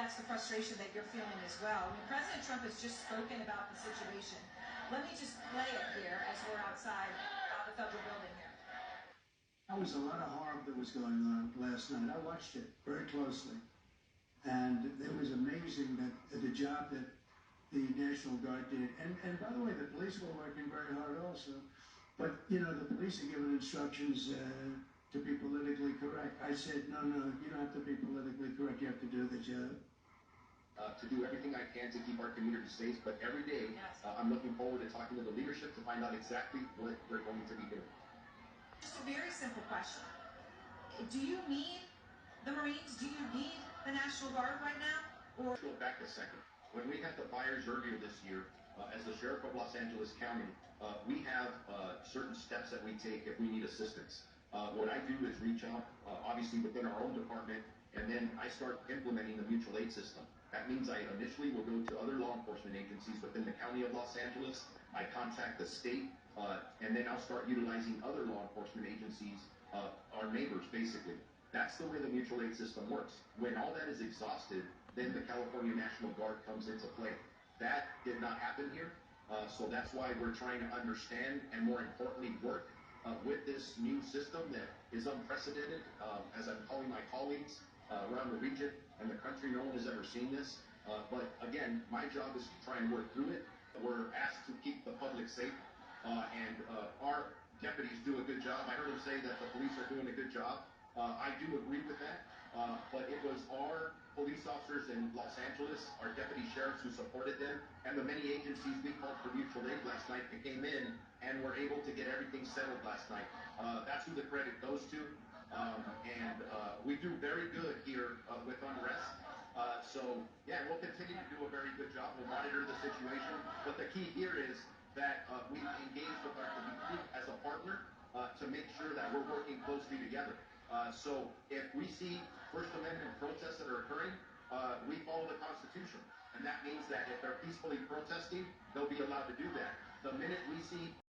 that's the frustration that you're feeling as well. I mean, President Trump has just spoken about the situation. Let me just play it here as we're outside the federal building here. There was a lot of harm that was going on last night. I watched it very closely. And it was amazing that the job that the National Guard did. And by the way, the police were working very hard also. But, you know, the police are given instructions to be politically correct. I said, no, you don't have to be politically correct. You have to do the job. To do everything I can to keep our community safe, but every day I'm looking forward to talking to the leadership to find out exactly what we're going to be doing. Just a very simple question. Do you need the Marines? Do you need the National Guard right now? Or go back a second. When we had the fires earlier this year, as the Sheriff of Los Angeles County, we have certain steps that we take if we need assistance. What I do is reach out, obviously within our own department, and then I start implementing the mutual aid system. That means I initially will go to other law enforcement agencies within the County of Los Angeles. I contact the state, and then I'll start utilizing other law enforcement agencies, our neighbors basically. That's the way the mutual aid system works. When all that is exhausted, then the California National Guard comes into play. That did not happen here, so that's why we're trying to understand and more importantly work with this new system that is unprecedented. As I'm calling my colleagues around the region and the country, no one has ever seen this. But again, my job is to try and work through it. We're asked to keep the public safe, and our deputies do a good job. I heard them say that the police are doing a good job. I do agree with that, but it was our police officers in Los Angeles, our deputy sheriffs who supported them, and the many agencies we called for mutual aid last night that came in and were able to get everything settled last night. That's who the credit goes to, and we do very good here with unrest. So, yeah, we'll continue to do a very good job. We'll monitor the situation, but the key here is that we engage with our community as a partner to make sure that we're working closely together. So if we see First Amendment protests that are occurring, we follow the Constitution. And that means that if they're peacefully protesting, they'll be allowed to do that. The minute we see